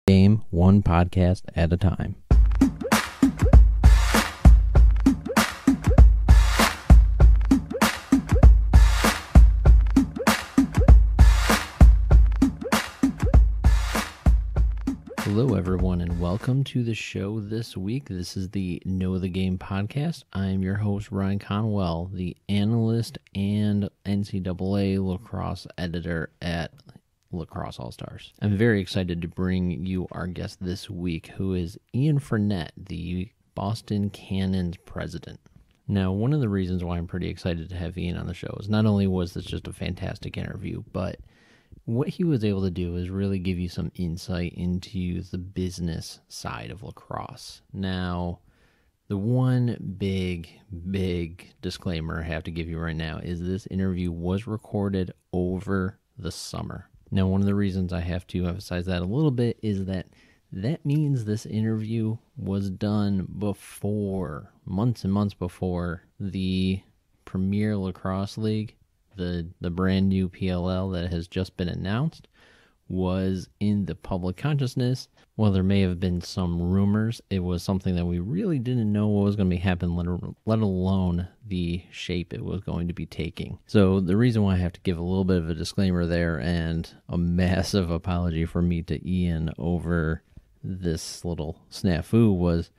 Game, one podcast at a time. Hello, everyone, and welcome to the show this week. This is the Know the Game podcast. I'm your host, Ryan Conwell, the analyst and NCAA lacrosse editor at Lacrosse All-Stars. I'm very excited to bring you our guest this week, who is Ian Frenette, the Boston Cannons president. Now, one of the reasons why I'm pretty excited to have Ian on the show is not only was this just a fantastic interview, but what he was able to do is really give you some insight into the business side of lacrosse. Now, the one big disclaimer I have to give you right now is this interview was recorded over the summer. Now, one of the reasons I have to emphasize that a little bit is that means this interview was done before, months and months before, the Premier Lacrosse League, the brand new PLL that has just been announced, was in the public consciousness. While there may have been some rumors, it was something that we really didn't know what was going to be happening, let alone the shape it was going to be taking. So the reason why I have to give a little bit of a disclaimer there and a massive apology from me to Ian over this little snafu was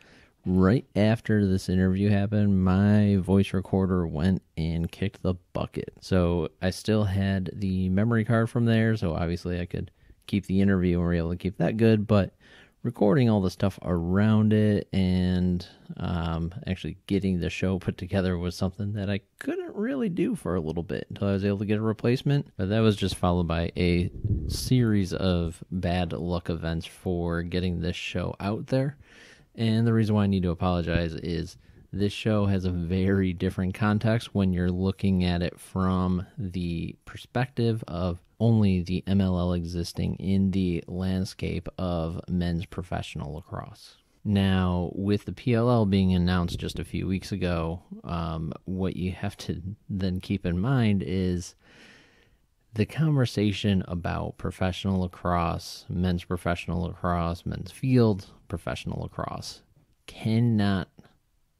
right after this interview happened, my voice recorder went and kicked the bucket. So I still had the memory card from there, so obviously I could keep the interview and we were able to keep that good, but recording all the stuff around it and actually getting the show put together was something that I couldn't really do for a little bit until I was able to get a replacement. But that was just followed by a series of bad luck events for getting this show out there. And the reason why I need to apologize is this show has a very different context when you're looking at it from the perspective of only the MLL existing in the landscape of men's professional lacrosse. Now, with the PLL being announced just a few weeks ago, what you have to then keep in mind is the conversation about professional lacrosse, men's field professional lacrosse cannot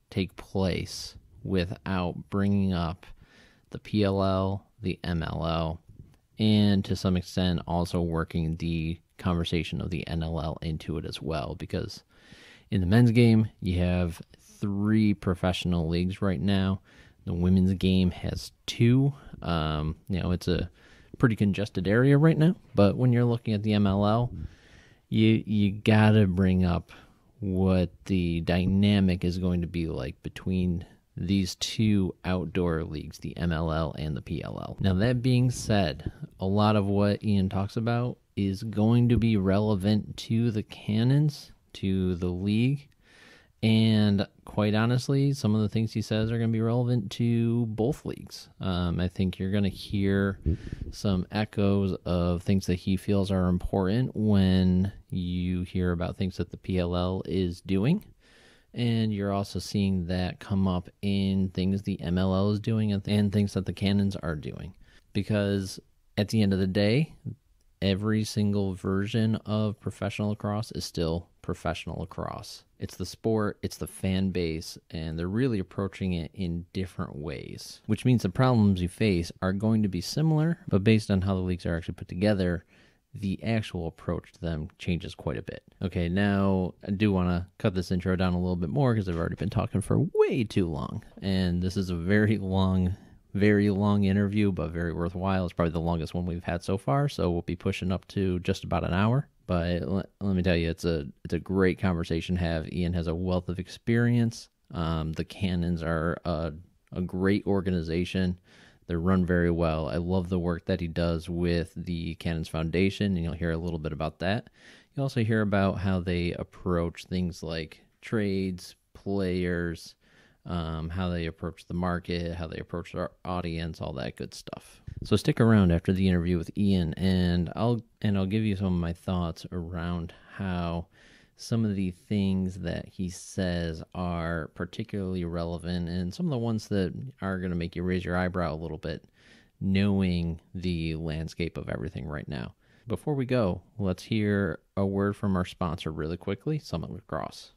take place without bringing up the PLL, the MLL, and to some extent also working the conversation of the NLL into it as well, because in the men's game, you have 3 professional leagues right now. The women's game has 2. It's a pretty congested area right now, but when you're looking at the MLL, you gotta bring up what the dynamic is going to be like between these 2 outdoor leagues, the MLL and the PLL. Now, that being said, a lot of what Ian talks about is going to be relevant to the Cannons, to the league, and quite honestly, some of the things he says are going to be relevant to both leagues. I think you're going to hear some echoes of things that he feels are important when you hear about things that the PLL is doing. And you're also seeing that come up in things the MLL is doing and things that the Cannons are doing. Because at the end of the day, every single version of professional lacrosse is still professional lacrosse. It's the sport, it's the fan base, and they're really approaching it in different ways. Which means the problems you face are going to be similar, but based on how the leagues are actually put together, the actual approach to them changes quite a bit. Okay, now I do want to cut this intro down a little bit more because I've already been talking for way too long. And this is a very long interview, but very worthwhile. It's probably the longest one we've had so far, so we'll be pushing up to just about an hour. But let me tell you, it's a great conversation to have. Ian has a wealth of experience. The Cannons are a great organization. They're run very well. I love the work that he does with the Cannons Foundation, and you'll hear a little bit about that. You also hear about how they approach things like trades, players, how they approach the market, how they approach their audience, all that good stuff. So stick around after the interview with Ian, and I'll give you some of my thoughts around how some of the things that he says are particularly relevant and some of the ones that are going to make you raise your eyebrow a little bit, knowing the landscape of everything right now. Before we go, let's hear a word from our sponsor really quickly, Summit Lacrosse.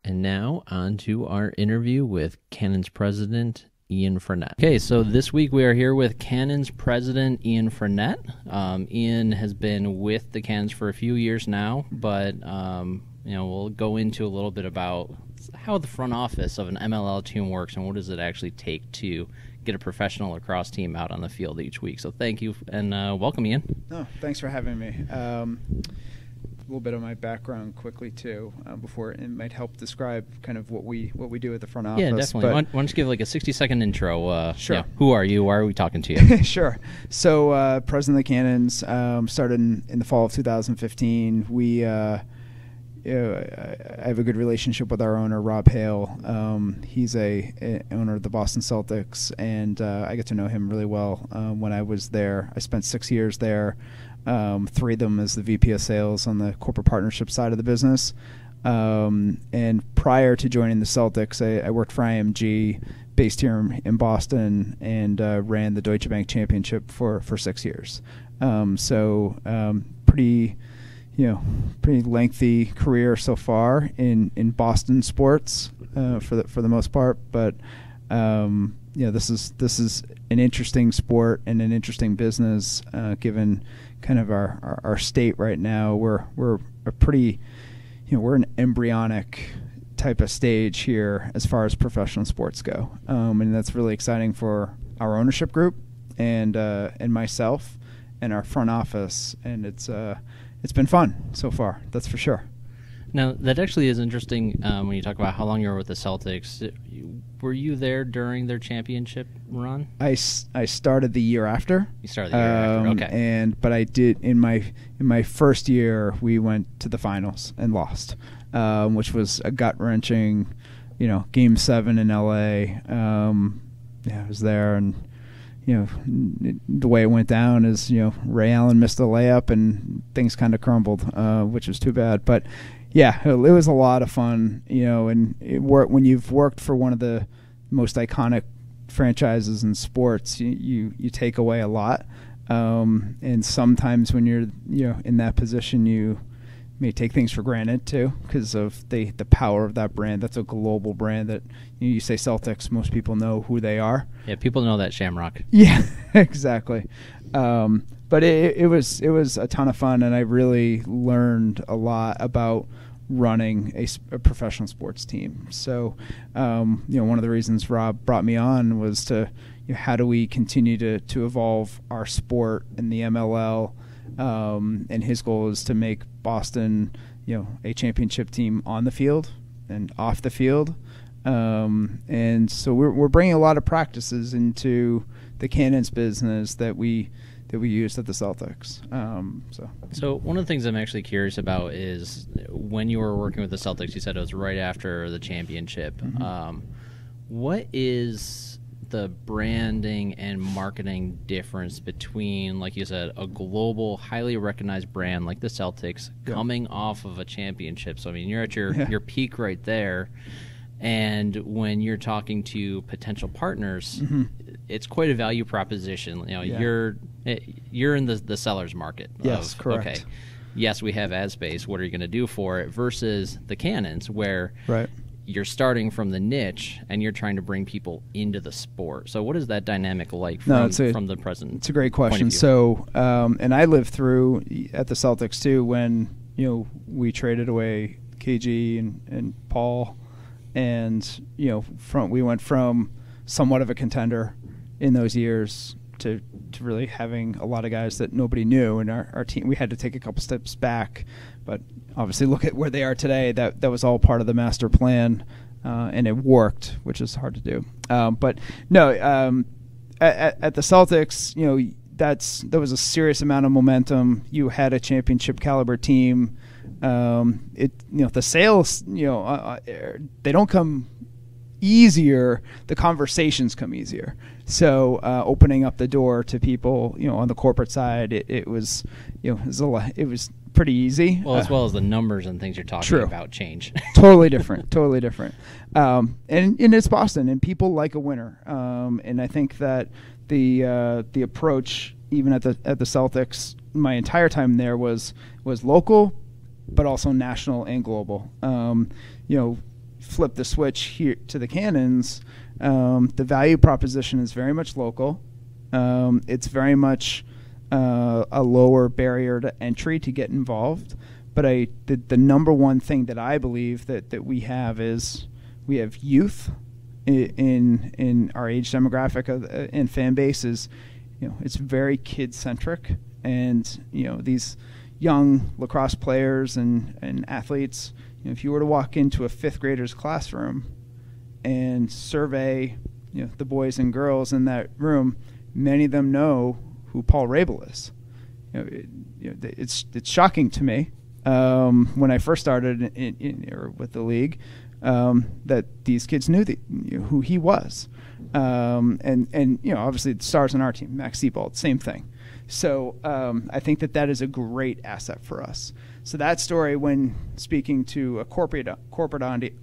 And now on to our interview with Cannon's president, Ian Frenette. Okay, so this week we are here with Cannon's president, Ian Frenette. Ian has been with the Cannons for a few years now, but we'll go into a little bit about how the front office of an MLL team works and what does it actually take to get a professional lacrosse team out on the field each week. So thank you, and welcome, Ian. Oh, thanks for having me. A little bit of my background quickly too, before it might help describe kind of what we do at the front office. Yeah, definitely. Why don't you give like a 60-second intro? Sure. Who are you? Why are we talking to you? Sure. So, president of the Cannons, started in the fall of 2015. We I have a good relationship with our owner, Rob Hale. He's a owner of the Boston Celtics, and I get to know him really well. When I was there, I spent 6 years there. 3 of them as the VP of sales on the corporate partnership side of the business. And prior to joining the Celtics, I worked for IMG based here in Boston and ran the Deutsche Bank Championship for 6 years. Pretty lengthy career so far in Boston sports for the most part. But this is an interesting sport and an interesting business given kind of our state right now. We're a pretty, we're an embryonic type of stage here as far as professional sports go, and that's really exciting for our ownership group and myself and our front office, and it's been fun so far, that's for sure. Now, that actually is interesting when you talk about how long you were with the Celtics. Were you there during their championship run? I started the year after. You started the year after, okay. But I did in my first year. We went to the finals and lost, which was a gut-wrenching, Game 7 in LA. I was there, and the way it went down is Ray Allen missed a layup and things kind of crumbled, which was too bad. But yeah, it was a lot of fun, and when you've worked for one of the most iconic franchises in sports, you take away a lot. And sometimes when you're in that position, you may take things for granted too because of the power of that brand. That's a global brand that you say Celtics, most people know who they are. Yeah, people know that Shamrock. Yeah, exactly. But it was a ton of fun, and I really learned a lot about running a professional sports team. So, one of the reasons Rob brought me on was to, how do we continue to evolve our sport in the MLL, and his goal is to make Boston, a championship team on the field and off the field. And so we're bringing a lot of practices into the Cannons business that we used at the Celtics. So one of the things I'm actually curious about is when you were working with the Celtics, you said it was right after the championship. Mm-hmm. What is the branding and marketing difference between, like you said, a global, highly recognized brand like the Celtics coming off of a championship? So, I mean, you're at your peak right there. And when you're talking to potential partners, it's quite a value proposition. You're in the seller's market. Yes, correct. Okay, yes, we have ad space. What are you going to do for it? Versus the Cannons, where you're starting from the niche and you're trying to bring people into the sport. So what is that dynamic like from the present? It's a great question. So, and I lived through at the Celtics too when we traded away KG and Paul. And we went from somewhat of a contender in those years to really having a lot of guys that nobody knew. And our team, we had to take a couple steps back, but obviously look at where they are today. That was all part of the master plan, and it worked, which is hard to do. But no, at the Celtics, there was a serious amount of momentum. You had a championship caliber team. The sales, they don't come easier. The conversations come easier. So opening up the door to people, on the corporate side, it was, it was pretty easy. Well, as well as the numbers and things you're talking about change. Totally different. And it's Boston, and people like a winner. And I think that the approach, even at the Celtics, my entire time there was local, but also national and global. Flip the switch here to the Cannons. The value proposition is very much local. It's very much a lower barrier to entry to get involved. But the number one thing that I believe that we have is we have youth in our age demographic and fan base is, it's very kid centric, and these young lacrosse players and athletes. If you were to walk into a fifth grader's classroom and survey, the boys and girls in that room, many of them know who Paul Rabel is. It's shocking to me when I first started with the league that these kids knew who he was, and obviously the stars on our team, Max Seabold, same thing. So I think that is a great asset for us. So that story, when speaking to a corporate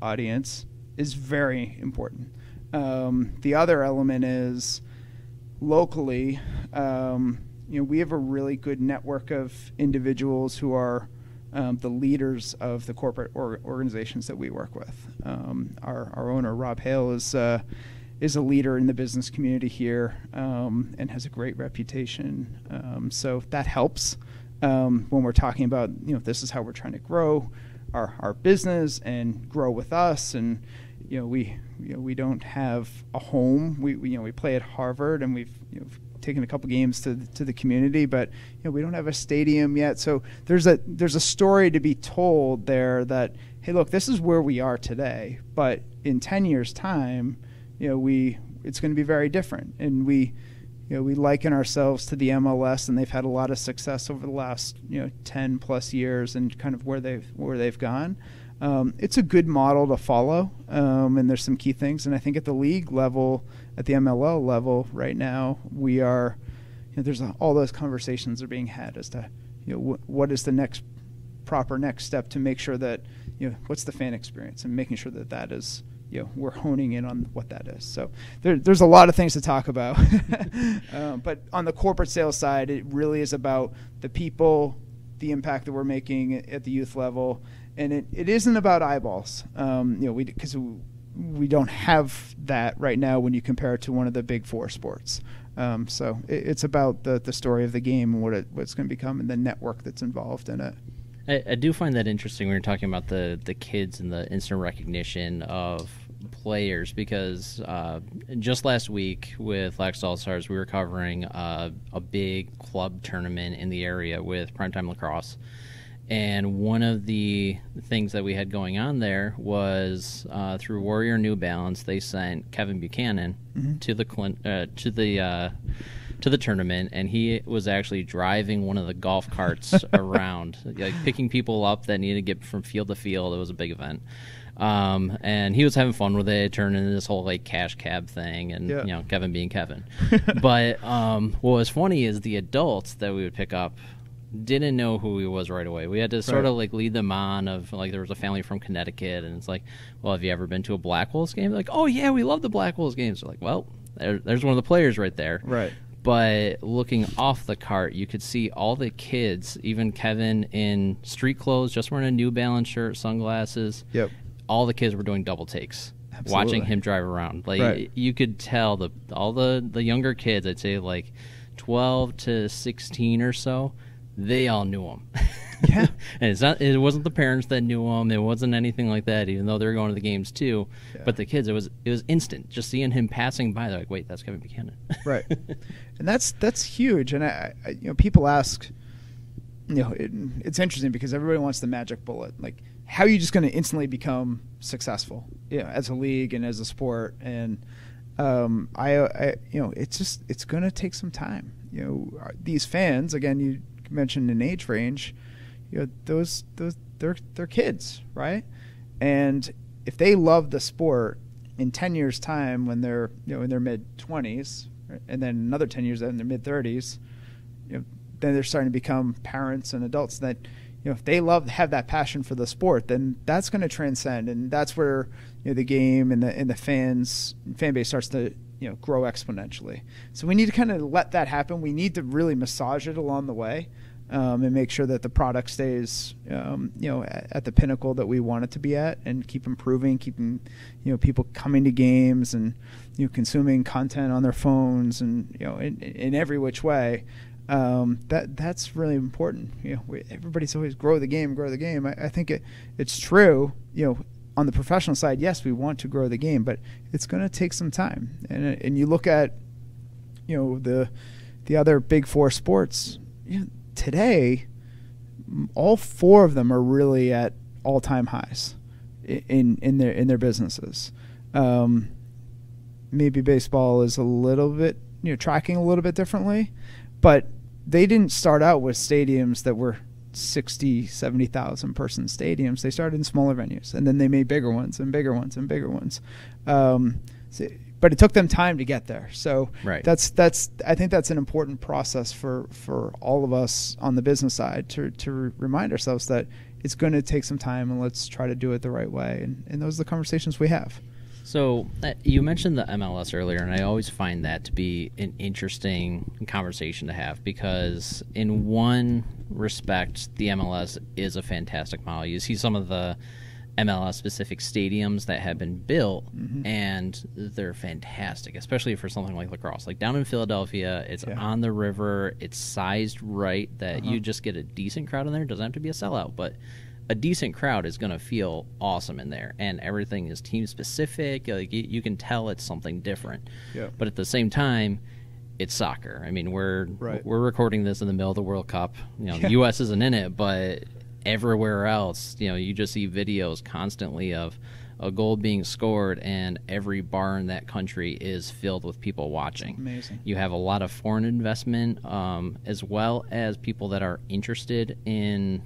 audience, is very important. The other element is locally, we have a really good network of individuals who are the leaders of the corporate organizations that we work with. Our owner, Rob Hale, is a leader in the business community here, and has a great reputation. So that helps when we're talking about, this is how we're trying to grow our business and grow with us. And we don't have a home. We play at Harvard, and we've taken a couple games to the community, but we don't have a stadium yet. So there's a story to be told there that, hey, look, this is where we are today, but in 10 years' time, it's going to be very different. And we liken ourselves to the MLS, and they've had a lot of success over the last 10 plus years, and kind of where they've gone. It's a good model to follow, and there's some key things. And I think at the league level, at the MLL level, right now we are. There's all those conversations are being had as to what is the proper next step to make sure that what's the fan experience, and making sure that is. We're honing in on what that is. So there's a lot of things to talk about. But on the corporate sales side, it really is about the people, the impact that we're making at the youth level. And it isn't about eyeballs, because we don't have that right now when you compare it to one of the big four sports. So it's about the story of the game and what it's going to become, and the network that's involved in it. I do find that interesting when you're talking about the kids and the instant recognition of players, because just last week with Lacrosse All-Stars, we were covering a big club tournament in the area with Primetime Lacrosse. And one of the things that we had going on there was through Warrior New Balance, they sent Kevin Buchanan to the tournament, and he was actually driving one of the golf carts around, like picking people up that needed to get from field to field. It was a big event. And he was having fun with it, turned into this whole like cash cab thing, and Kevin being Kevin. But what was funny is the adults that we would pick up didn't know who he was right away. We had to sort of like lead them on of like, there was a family from Connecticut, and it's like, well, have you ever been to a Black Wolves game? They're like, oh yeah, we love the Black Wolves games. They're like, well, there's one of the players right there. Right. But looking off the cart, you could see all the kids, even Kevin in street clothes, just wearing a New Balance shirt, sunglasses. Yep. All the kids were doing double takes. Absolutely. Watching him drive around. Like you could tell all the younger kids, I'd say like 12 to 16 or so, they all knew him. Yeah. And it wasn't the parents that knew him. It wasn't anything like that, even though they were going to the games too. Yeah. But the kids, it was instant. Just seeing him passing by, they're like, wait, that's Kevin Buchanan. Right. And that's huge. And I people ask, it's interesting because everybody wants the magic bullet. Like, how are you just going to instantly become successful, as a league and as a sport? And it's going to take some time. These fans, again, you mentioned an age range, those they're kids, right? And if they love the sport in 10 years time, when they're in their mid 20s, and then another 10 years in their mid 30s, then they're starting to become parents and adults that, if they have that passion for the sport, then that's going to transcend, and that's where the game and the fan base starts to grow exponentially. So we need to kind of let that happen. We need to really massage it along the way, and make sure that the product stays at the pinnacle that we want it to be at, and keep improving, keeping people coming to games and consuming content on their phones, and in every which way. That's really important. Everybody's always grow the game. I think it's true. On the professional side, yes, we want to grow the game, but it's going to take some time. And you look at the other big four sports today. All four of them are really at all-time highs in their businesses. Maybe baseball is a little bit tracking a little bit differently, but they didn't start out with stadiums that were 60, 70,000 person stadiums. They started in smaller venues, and then they made bigger ones and bigger ones and bigger ones. But it took them time to get there. So right. I think that's an important process for all of us on the business side to remind ourselves that it's going to take some time, and let's try to do it the right way. And those are the conversations we have. So you mentioned the MLS earlier, and I always find that to be an interesting conversation to have, because in one respect, the MLS is a fantastic model. You see some of the MLS-specific stadiums that have been built, mm-hmm. and they're fantastic, especially for something like lacrosse. Like down in Philadelphia, it's on the river, it's sized right that you just get a decent crowd in there. It doesn't have to be a sellout, but a decent crowd is going to feel awesome in there, and everything is team specific. Like you can tell it's something different. Yeah. But at the same time, it's soccer. I mean, we're recording this in the middle of the World Cup. The U.S. isn't in it, but everywhere else, you just see videos constantly of a goal being scored, and every bar in that country is filled with people watching. That's amazing. You have a lot of foreign investment, as well as people that are interested in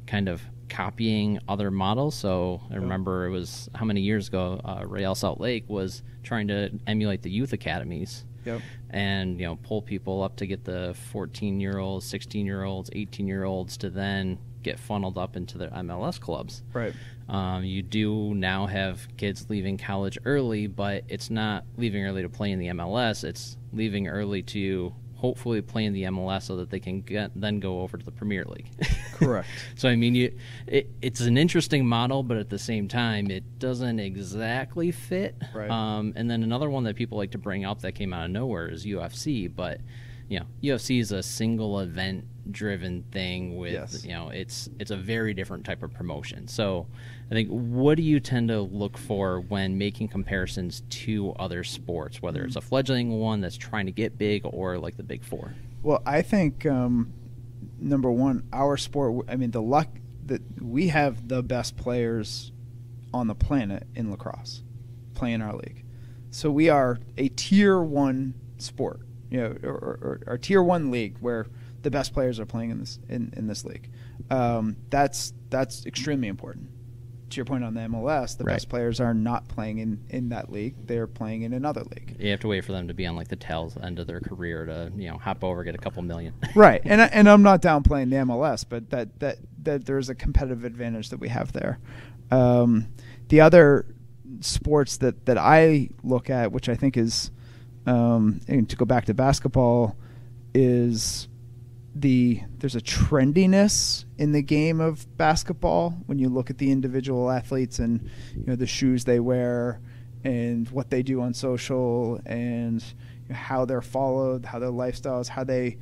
kind of copying other models. So I remember it was how many years ago, Real Salt Lake was trying to emulate the youth academies. Yep. And pull people up to get the 14-year-olds, 16-year-olds, 18-year-olds to then get funneled up into the MLS clubs. Right. You do now have kids leaving college early, but it's not leaving early to play in the MLS. It's leaving early to hopefully play in the MLS so that they can then go over to the Premier League. Correct. So, I mean, it's an interesting model, but at the same time, it doesn't exactly fit. Right. And then another one that people like to bring up that came out of nowhere is UFC, but UFC is a single event driven thing with it's a very different type of promotion. So I think, what do you tend to look for when making comparisons to other sports, whether it's a fledgling one that's trying to get big or like the big four? Well, I think number one, our sport, I mean, the luck that we have the best players on the planet in lacrosse playing our league. So we are a tier one sport, or tier one league where the best players are playing in this league. That's extremely important. To your point on the MLS, the best players are not playing in that league; they're playing in another league. You have to wait for them to be on like the tail end of their career to hop over, get a couple million. Right, and I'm not downplaying the MLS, but that there's a competitive advantage that we have there. The other sports that I look at, which I think is, and to go back to basketball, is there's a trendiness in the game of basketball when you look at the individual athletes and the shoes they wear and what they do on social and how they're followed, how their lifestyles, how they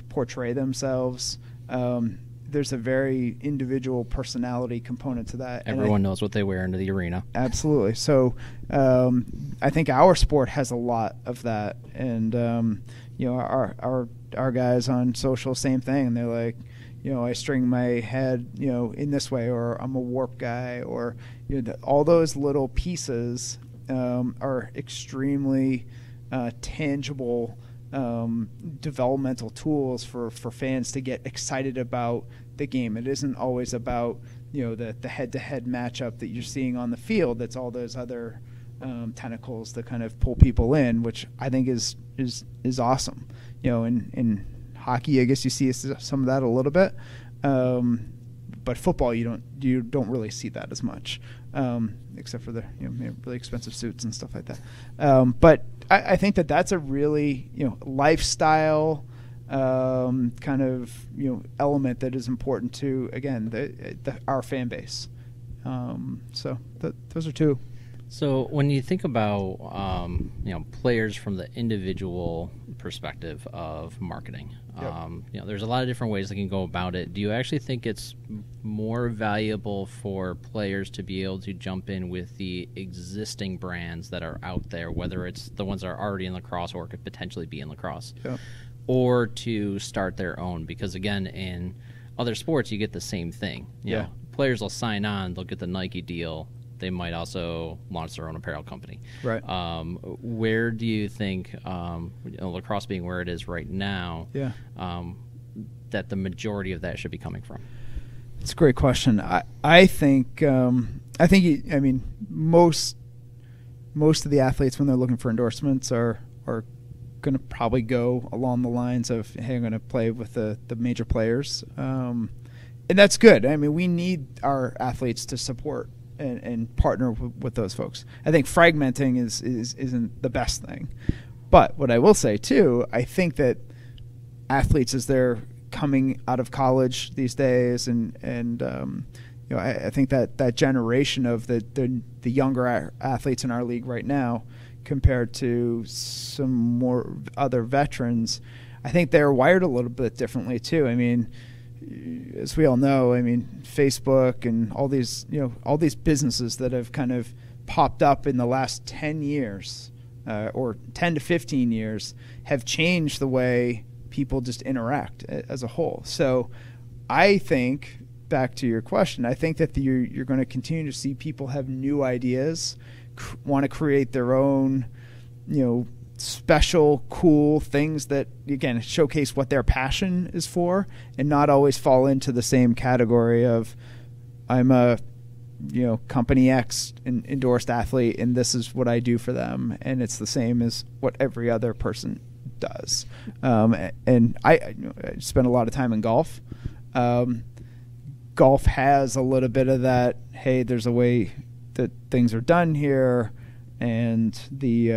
portray themselves. there's a very individual personality component to that. Everyone knows what they wear into the arena. Absolutely. So I think our sport has a lot of that, and our guys on social, same thing. They're like, I string my head, in this way, or I'm a warp guy, or all those little pieces are extremely tangible developmental tools for fans to get excited about the game. It isn't always about the head-to-head matchup that you're seeing on the field. That's all those other tentacles that kind of pull people in, which I think is awesome. In hockey, I guess you see some of that a little bit, but football you don't really see that as much, except for the really expensive suits and stuff like that. But I think that's a really lifestyle kind of element that is important to, again, our fan base. So those are two. So when you think about players from the individual perspective of marketing, Yep. There's a lot of different ways they can go about it. Do you actually think it's more valuable for players to be able to jump in with the existing brands that are out there, whether it's the ones that are already in lacrosse or could potentially be in lacrosse, Yep. or to start their own? Because again, in other sports, you get the same thing. Players will sign on, they'll get the Nike deal. They might also launch their own apparel company. Right. Where do you think, lacrosse being where it is right now, that the majority of that should be coming from? It's a great question. I think most of the athletes, when they're looking for endorsements, are going to probably go along the lines of, hey, I'm going to play with the major players, and that's good. I mean, we need our athletes to support and partner with those folks. I think fragmenting isn't the best thing. But what I will say too, I think that athletes, as they're coming out of college these days, and I think that generation of the younger athletes in our league right now, compared to some more other veterans, I think they're wired a little bit differently too. I mean, as we all know, Facebook and all these businesses that have kind of popped up in the last 10 years, or 10 to 15 years, have changed the way people just interact as a whole. So I think, back to your question, I think that you're going to continue to see people have new ideas, want to create their own, special, cool things that, again, showcase what their passion is for, and not always fall into the same category of, I'm a company X endorsed athlete and this is what I do for them, and it's the same as what every other person does. And I spend a lot of time in golf. Golf has a little bit of that, hey, there's a way that things are done here, and they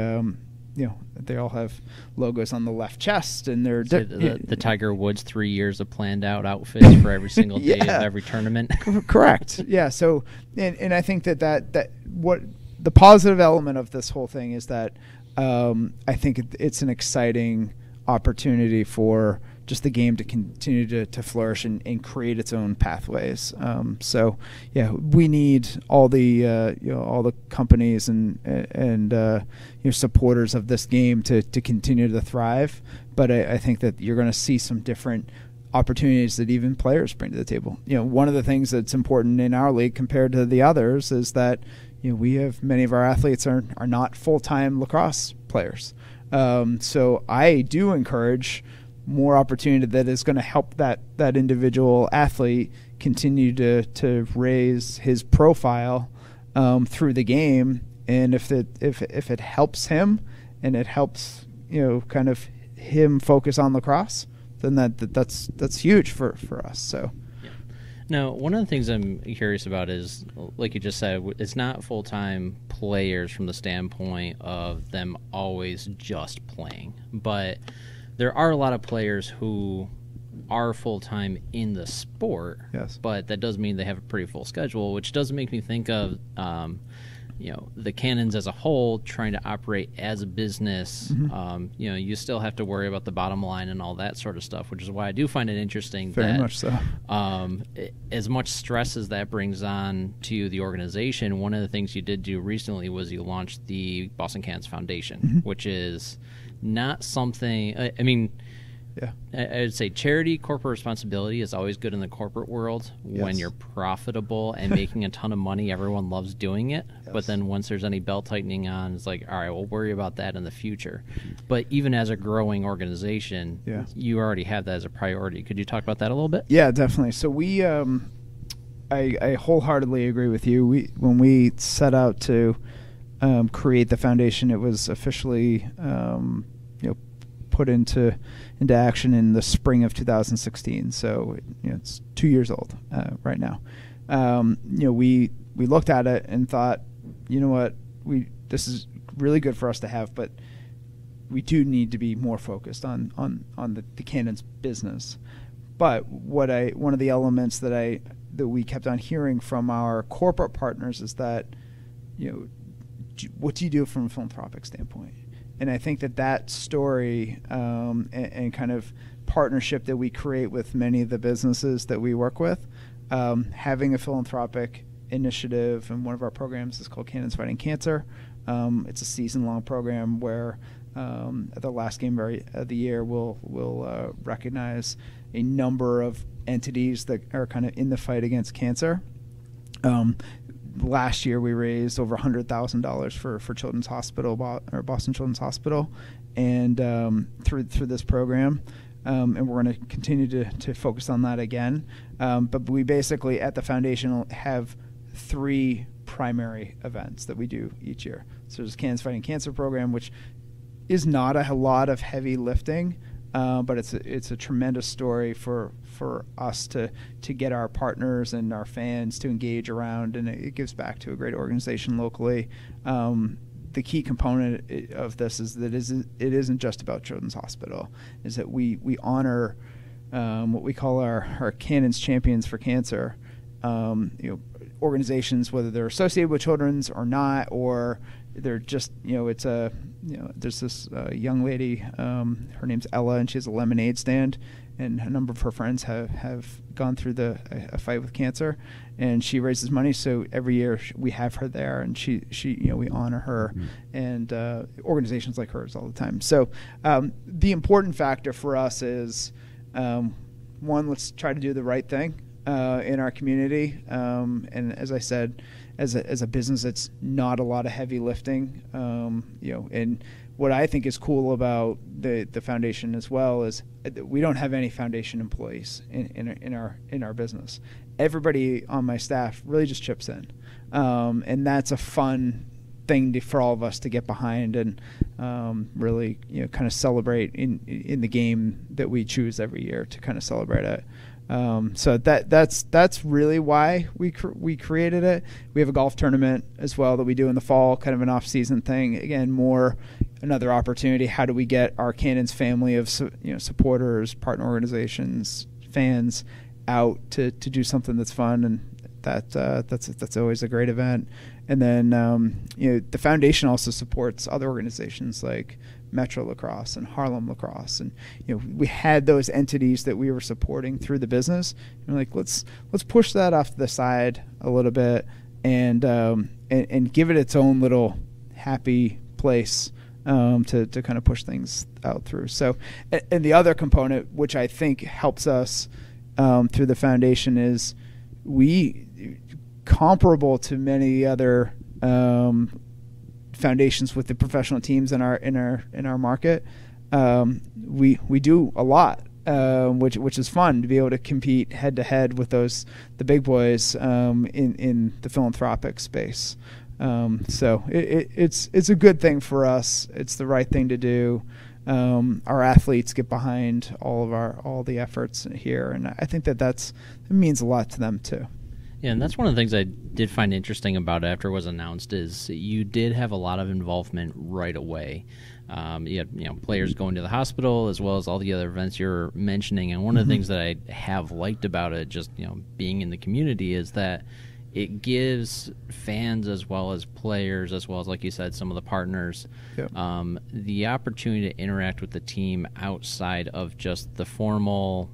all have logos on the left chest, and they're the Tiger Woods 3 years of planned out outfits for every single day of every tournament. Correct. Yeah. So, and I think that what the positive element of this whole thing is that I think it's an exciting opportunity for just the game to continue to flourish and create its own pathways. So yeah, we need all the companies and supporters of this game to continue to thrive. But I think that you're going to see some different opportunities that even players bring to the table. One of the things that's important in our league compared to the others is that we have many of our athletes are not full-time lacrosse players. So I do encourage more opportunity that is going to help that individual athlete continue to raise his profile through the game. And if it helps him and it helps kind of him focus on lacrosse, then that's huge for us. So. Now, one of the things I'm curious about is, like you just said, it's not full-time players from the standpoint of them always just playing. But there are a lot of players who are full-time in the sport, yes. But that does mean they have a pretty full schedule, which does make me think of the Cannons as a whole trying to operate as a business, you still have to worry about the bottom line and all that sort of stuff, which is why I do find it interesting Very much so. As much stress as that brings on to the organization, one of the things you did do recently was you launched the Boston Cannons Foundation, which is not something, Yeah. I would say charity, corporate responsibility is always good in the corporate world. When Yes. you're profitable and making a ton of money, everyone loves doing it. Yes. But then once there's any belt tightening on, it's like, all right, we'll worry about that in the future. But even as a growing organization, Yeah. you already have that as a priority. Could you talk about that a little bit? Yeah, definitely. So we, I wholeheartedly agree with you. When we set out to create the foundation, it was officially put into action in the spring of 2016. So it's 2 years old right now. We looked at it and thought, you know what, this is really good for us to have, but we do need to be more focused on the Cannons business. But one of the elements that we kept on hearing from our corporate partners is that, what do you do from a philanthropic standpoint? And I think that story and kind of partnership that we create with many of the businesses that we work with, having a philanthropic initiative, and one of our programs is called Cannons Fighting Cancer. It's a season-long program where at the last game of the year, we'll recognize a number of entities that are kind of in the fight against cancer. Last year, we raised over $100,000 for Children's Hospital or Boston Children's Hospital, and through this program, and we're going to continue to focus on that again. But we basically at the foundation have 3 primary events that we do each year. So there's Cannons Fighting Cancer program, which is not a lot of heavy lifting, but it's a tremendous story for us to get our partners and our fans to engage around, and it gives back to a great organization locally. The key component of this is that it isn't just about Children's Hospital, is that we honor what we call our Cannons Champions for Cancer. Organizations, whether they're associated with Children's or not, or they're just, there's this young lady, her name's Ella, and she has a lemonade stand, and a number of her friends have gone through a fight with cancer, and she raises money. So every year we have her there, and she we honor her, and organizations like hers all the time. So the important factor for us is, one, let's try to do the right thing in our community, and as I said, as a business, it's not a lot of heavy lifting, and what I think is cool about the foundation as well is we don't have any foundation employees in our business. Everybody on my staff really just chips in, and that's a fun thing for all of us to get behind and really kind of celebrate in the game that we choose every year to kind of celebrate it. So that's really why we created it. We have a golf tournament as well that we do in the fall, kind of an off-season thing. Again, another opportunity. How do we get our Cannons family of supporters, partner organizations, fans out to do something that's fun, and that's always a great event. And then the foundation also supports other organizations like Metro Lacrosse and Harlem Lacrosse, and we had those entities that we were supporting through the business. And we're like, let's push that off to the side a little bit and give it its own little happy place to kind of push things out through. So, and the other component, which I think helps us through the foundation, is we, comparable to many other foundations with the professional teams in our market, we do a lot, which is fun to be able to compete head to head with the big boys in the philanthropic space. So it's a good thing for us. It's the right thing to do. Our athletes get behind all the efforts here, and I think it means a lot to them too. Yeah, and that's one of the things I did find interesting about it after it was announced is you did have a lot of involvement right away. You had players going to the hospital as well as all the other events you're mentioning. And one of the things that I have liked about it, just being in the community, is that it gives fans as well as players, as well as, like you said, some of the partners, Yep. The opportunity to interact with the team outside of just the formal,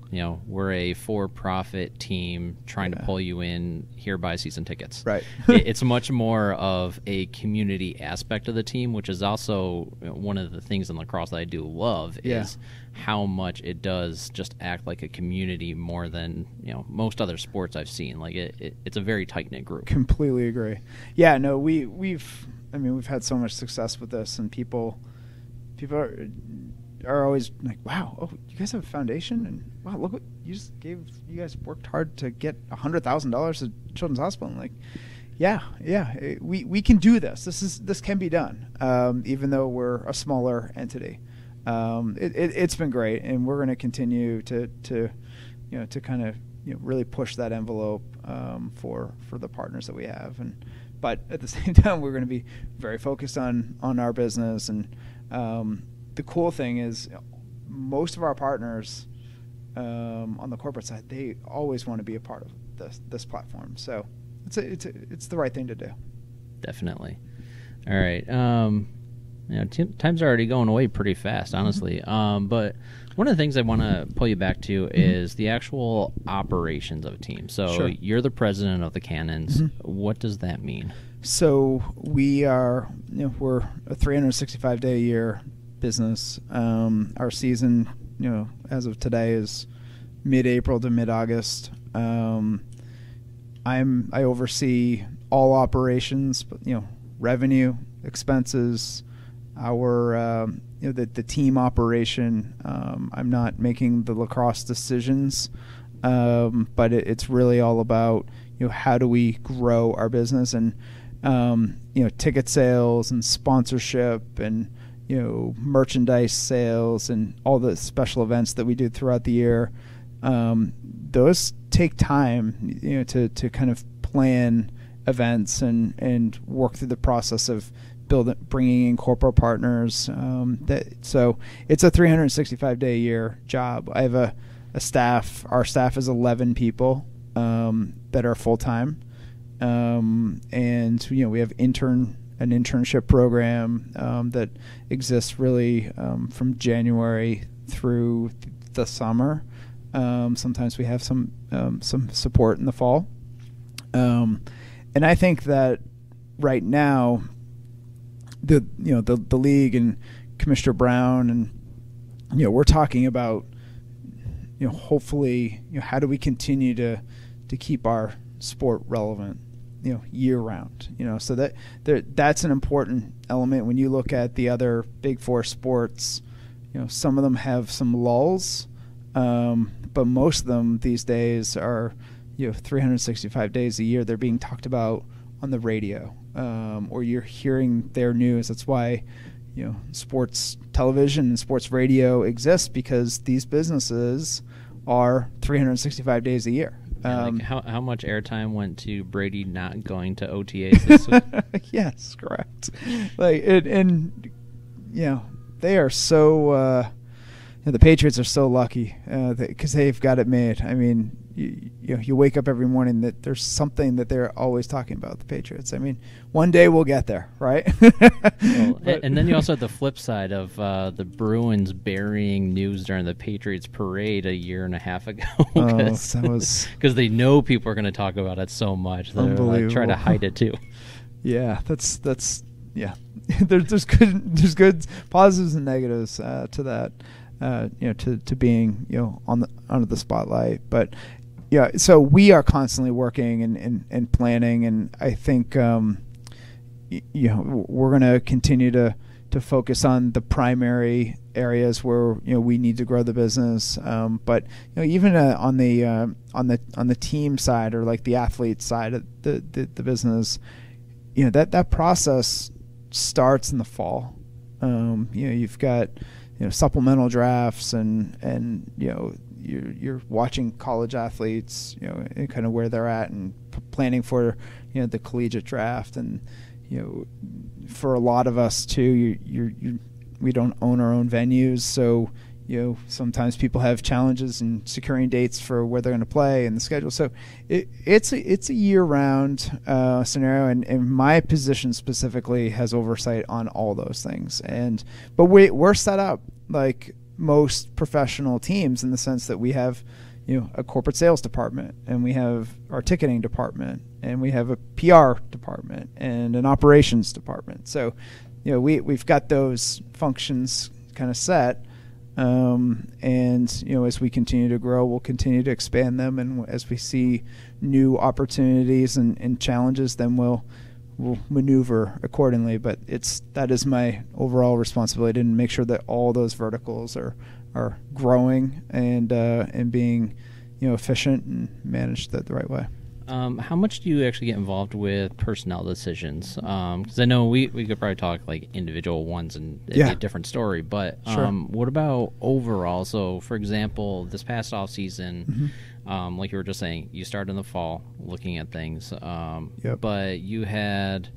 we're a for-profit team trying to pull you in, here, buy season tickets. Right. It's much more of a community aspect of the team, which is also one of the things in lacrosse that I do love is how much it does just act like a community more than most other sports I've seen. Like it's a very tight-knit group. Completely agree. Yeah, no, we've had so much success with this, and people are always like, wow, oh, you guys have a foundation, and wow, look what you guys worked hard to get $100,000 to Children's Hospital. And like, we can do this. This can be done, even though we're a smaller entity. It's been great, and we're going to continue to kind of really push that envelope for the partners that we have. But at the same time, we're going to be very focused on our business. And the cool thing is, most of our partners on the corporate side, they always want to be a part of this platform. So it's the right thing to do. Definitely. All right. Time's already going away pretty fast, honestly. But one of the things I want to pull you back to is the actual operations of a team. So you're the president of the Cannons. What does that mean? So we are, we're a 365-day a year business. Our season, as of today, is mid-April to mid-August. I oversee all operations, but revenue, expenses, our the team operation. I'm not making the lacrosse decisions, but it's really all about how do we grow our business, and ticket sales and sponsorship and merchandise sales and all the special events that we do throughout the year. Those take time to kind of plan events and work through the process of bringing in corporate partners. So it's a 365-day a year job. I have a staff. Our staff is 11 people that are full time, and we have an internship program that exists really from January through the summer. Sometimes we have some support in the fall, and I think that right now, the league and Commissioner Brown and we're talking about hopefully how do we continue to keep our sport relevant year round, so that's an important element. When you look at the other big four sports, some of them have some lulls, but most of them these days are 365 days a year they're being talked about on the radio, or you're hearing their news. That's why sports television and sports radio exists, because these businesses are 365 days a year. How much airtime went to Brady not going to OTAs this week? Yes, correct. They are so the Patriots are so lucky because they've got it made. I mean, you wake up every morning that there's something that they're always talking about, the Patriots. I mean, one day we'll get there, right? And then you also have the flip side of the Bruins burying news during the Patriots parade a year and a half ago. Because they know people are going to talk about it so much. They're try to hide it too. Yeah, that's yeah. there's good positives and negatives to that. To being under the spotlight, but so we are constantly working and planning, and I think we're going to continue to focus on the primary areas where we need to grow the business. But even on the team side, or like the athlete side of the business, that process starts in the fall. You've got supplemental drafts, and you're watching college athletes, and kind of where they're at, and planning for the collegiate draft. And for a lot of us too, we don't own our own venues, so sometimes people have challenges in securing dates for where they're going to play and the schedule. So it's a year-round scenario, and my position specifically has oversight on all those things. But we're set up like most professional teams in the sense that we have a corporate sales department, and we have our ticketing department, and we have a PR department and an operations department. So we've got those functions kind of set. As we continue to grow, we'll continue to expand them, and as we see new opportunities and challenges, then we'll maneuver accordingly. But that is my overall responsibility, to make sure that all those verticals are growing and being efficient and managed the right way. How much do you actually get involved with personnel decisions? Because I know we could probably talk like individual ones and it'd be a different story. But Sure. What about overall? So, for example, this past off season, like you were just saying, you started in the fall looking at things. But you had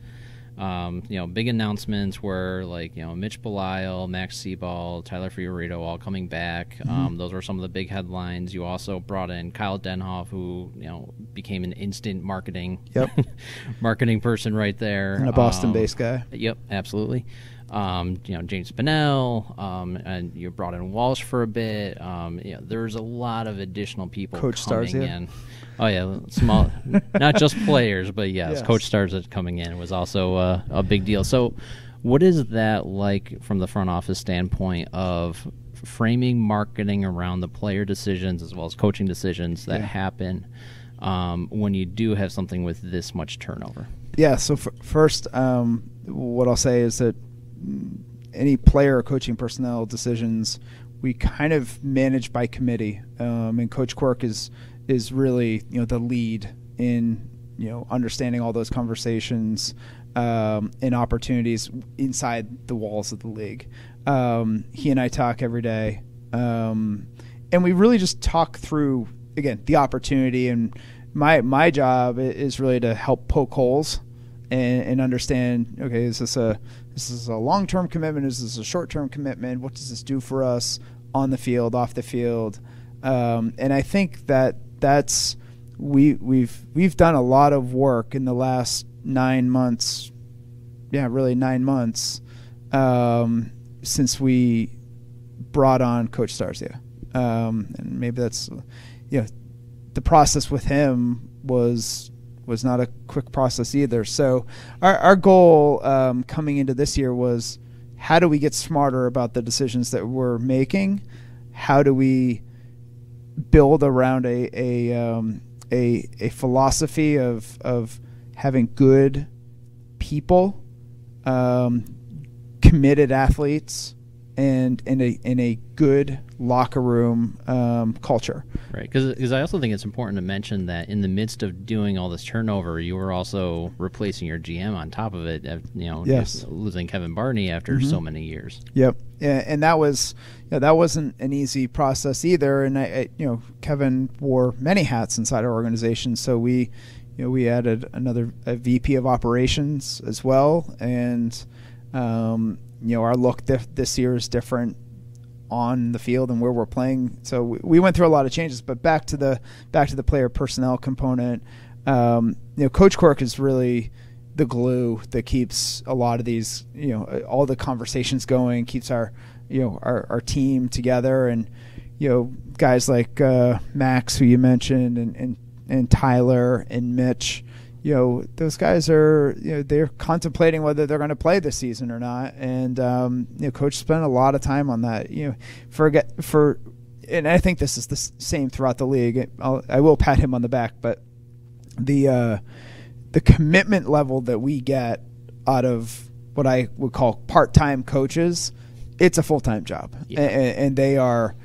big announcements where Mitch Belisle, Max Seaball, Tyler Fiorito all coming back. Those were some of the big headlines. You also brought in Kyle Denhoff, who became an instant marketing person right there, and a Boston-based guy. Yep, absolutely. James Spinell, and you brought in Walsh for a bit. There's a lot of additional people coming in. Oh yeah, small, not just players, but yes, coach stars that's coming in was also a big deal. So, what is that like from the front office standpoint of framing marketing around the player decisions as well as coaching decisions that happen when you do have something with this much turnover? Yeah. So first, what I'll say is that any player or coaching personnel decisions we kind of manage by committee, and Coach Quirk is really the lead in understanding all those conversations and opportunities inside the walls of the league. He and I talk every day, and we really just talk through again the opportunity. And my job is really to help poke holes and understand. Okay, is this a long-term commitment? Is this a short-term commitment? What does this do for us on the field, off the field? And I think that's we've done a lot of work in the last 9 months. Yeah, really 9 months since we brought on Coach Starzia. And maybe that's the process with him was not a quick process either. So our goal coming into this year was, how do we get smarter about the decisions that we're making? How do we build around a philosophy of having good people, committed athletes, and in a good locker room culture. Right, because I also think it's important to mention that in the midst of doing all this turnover, you were also replacing your GM on top of it. Just losing Kevin Barney after so many years. Yep, and that wasn't an easy process either. And Kevin wore many hats inside our organization, so we added a VP of operations as well, and our look this year is different on the field and where we're playing. So we went through a lot of changes. But back to the player personnel component, Coach Quirk is really the glue that keeps a lot of these, all the conversations going, keeps our team together. And guys like Max, who you mentioned, and Tyler and Mitch. Those guys are, they're contemplating whether they're going to play this season or not. And, Coach spent a lot of time on that, and I think this is the same throughout the league. I will pat him on the back, but the commitment level that we get out of what I would call part-time coaches, it's a full-time job. Yeah. And they are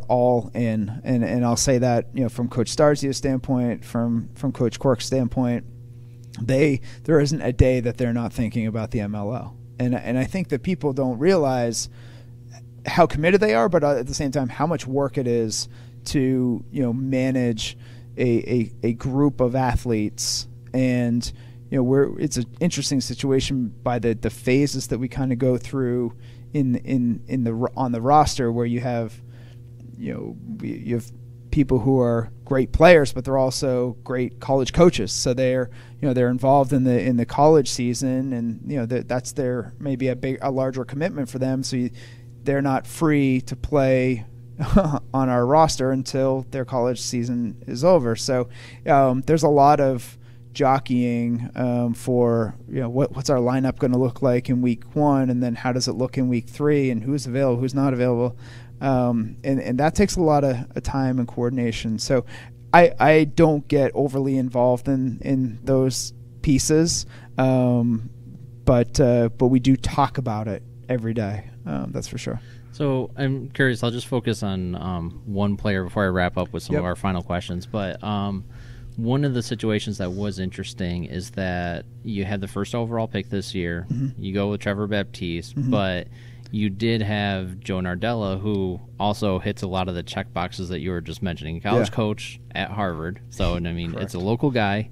all in, and I'll say that from Coach Starzia's standpoint, from Coach Quirk's standpoint, there isn't a day that they're not thinking about the MLO, and I think that people don't realize how committed they are, but at the same time how much work it is to manage a group of athletes, and it's an interesting situation by the phases that we kind of go through on the roster, where you have people who are great players, but they're also great college coaches. So they're involved in the college season, and that's their maybe a larger commitment for them. So they're not free to play on our roster until their college season is over. So there's a lot of jockeying for what's our lineup going to look like in week 1, and then how does it look in week 3, and who's available, who's not available, and that takes a lot of time and coordination. So I don't get overly involved in those pieces, but we do talk about it every day. That's for sure. So I'm curious. I'll just focus on one player before I wrap up with some of our final questions. But one of the situations that was interesting is that you had the first overall pick this year. Mm-hmm. You go with Trevor Baptiste, mm-hmm. but you did have Joe Nardella, who also hits a lot of the check boxes that you were just mentioning. College coach at Harvard. So, I mean, Correct. It's a local guy,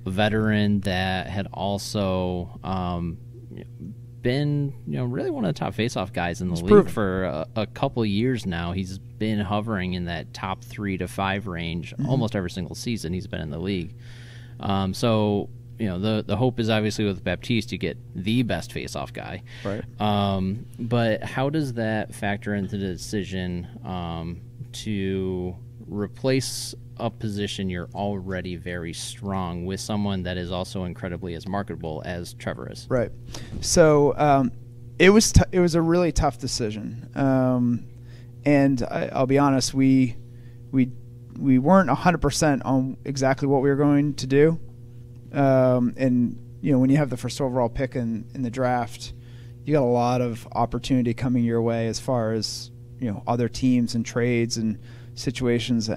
a veteran that had also been, really one of the top face-off guys in the league proven. For a couple of years now. He's been hovering in that top 3 to 5 range mm-hmm. almost every single season he's been in the league. So, the hope is obviously with Baptiste to get the best face-off guy. Right. But how does that factor into the decision to replace a position you're already very strong with someone that is also incredibly as marketable as Trevor is? Right. So it was a really tough decision, and I'll be honest, we weren't 100% on exactly what we were going to do, and when you have the first overall pick in the draft, you got a lot of opportunity coming your way as far as other teams and trades and situations.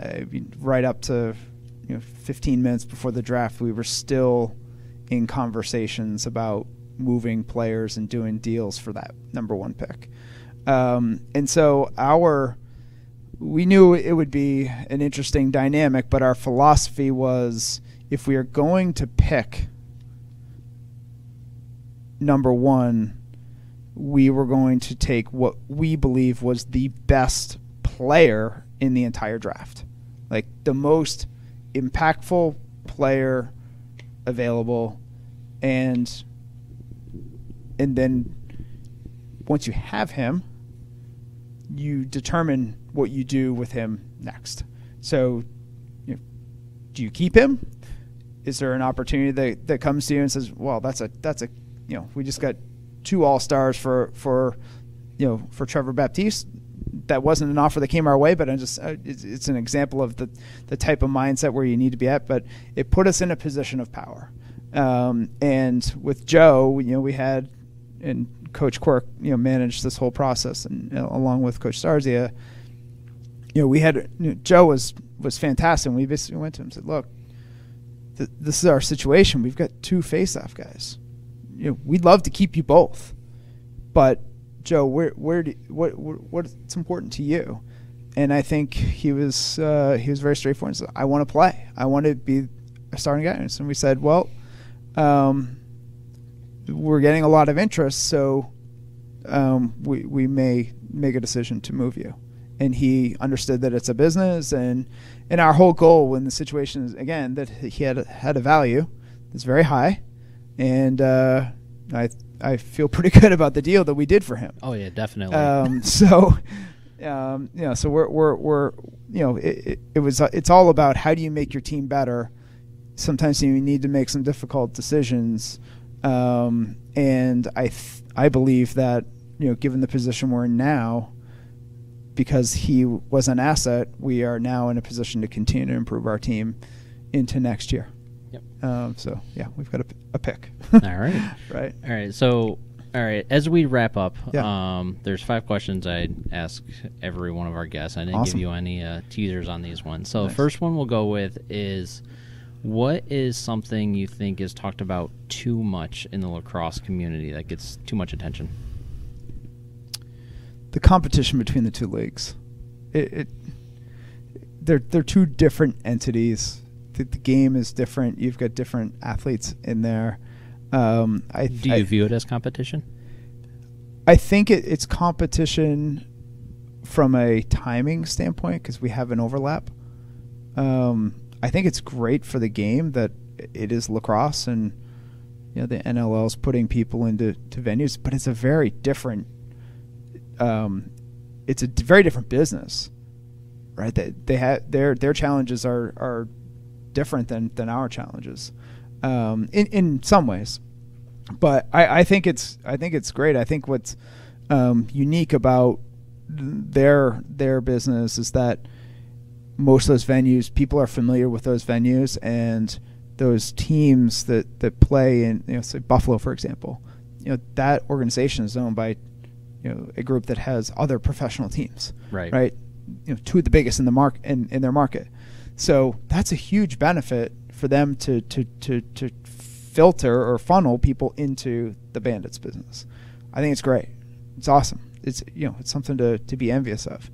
Right up to 15 minutes before the draft, we were still in conversations about moving players and doing deals for that number 1 pick. And so we knew it would be an interesting dynamic, but our philosophy was, if we are going to pick number 1, we were going to take what we believe was the best player in the entire draft, like the most impactful player available, and then once you have him, you determine what you do with him next. So, do you keep him? Is there an opportunity that comes to you and says, "Well, that's a we just got 2 All-Stars for Trevor Baptiste." That wasn't an offer that came our way, but it's an example of the type of mindset where you need to be at. But it put us in a position of power. And with Joe, we had, and Coach Quirk, managed this whole process, and along with Coach Starzia, we had Joe was fantastic. And we basically went to him and said, "Look, this is our situation. We've got 2 face-off guys. We'd love to keep you both, but Joe, what's important to you?" And I think he was very straightforward and said, "I want to play. I want to be a starting guy." And we said, "Well, we're getting a lot of interest, so we may make a decision to move you." And he understood that it's a business, and our whole goal when the situation is, again, that he had a value that's very high, and I feel pretty good about the deal that we did for him. Oh yeah, definitely. So we're it's all about how do you make your team better. Sometimes you need to make some difficult decisions, and I believe that given the position we're in now, because he was an asset, we are now in a position to continue to improve our team into next year. Yep. So yeah, we've got a pick. All right. Right. All right. So, as we wrap up, there's 5 questions I'd ask every one of our guests. I didn't give you any teasers on these ones. So, The first one we'll go with is, what is something you think is talked about too much in the lacrosse community that gets too much attention? The competition between the 2 leagues. They're 2 different entities. the game is different. You've got different athletes in there. Do you view it as competition? I think it's competition from a timing standpoint because we have an overlap. I think it's great for the game that it is lacrosse and the NLL is putting people into venues, but it's a very different. It's a very different business, right? They have their challenges are different than our challenges, in some ways. But I think it's great. I think what's unique about their business is that most of those venues, people are familiar with those venues, and those teams that play in, say Buffalo, for example, that organization is owned by a group that has other professional teams, right? Two of the biggest in the in their market. So that's a huge benefit for them to filter or funnel people into the Bandits business. I think it's great. It's awesome. It's it's something to be envious of.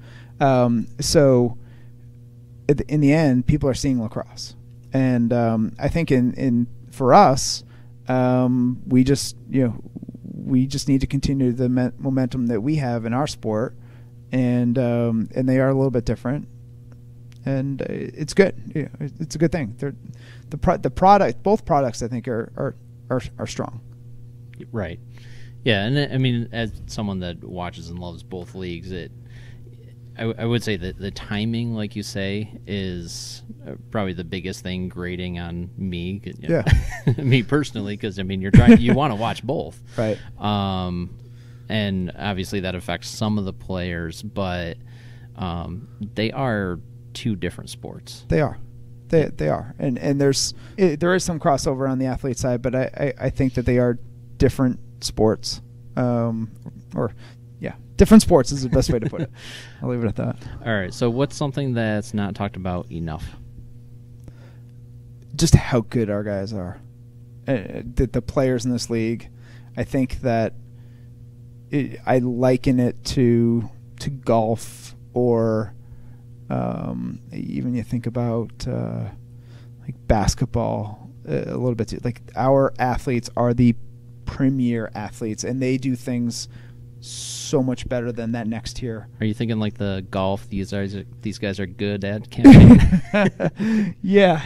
So in the end, people are seeing lacrosse, and I think for us, we just need to continue the momentum that we have in our sport, and they are a little bit different, and it's good. It's a good thing. Both products I think are strong. Right. Yeah, and I mean, as someone that watches and loves both leagues, I would say that the timing, like you say, is probably the biggest thing grating on me. Me personally, because I mean, you want to watch both, right? And obviously that affects some of the players, but they are two different sports. They are, and there is some crossover on the athlete side, but I think that they are different sports, different sports is the best way to put it. I'll leave it at that. All right. So what's something that's not talked about enough? Just how good our guys are. The players in this league. I think that I liken it to golf, or even you think about like basketball a little bit too. Like our athletes are the premier athletes, and they do things so much better than that next tier. Are you thinking like the golf? These guys are good at campaigning. yeah,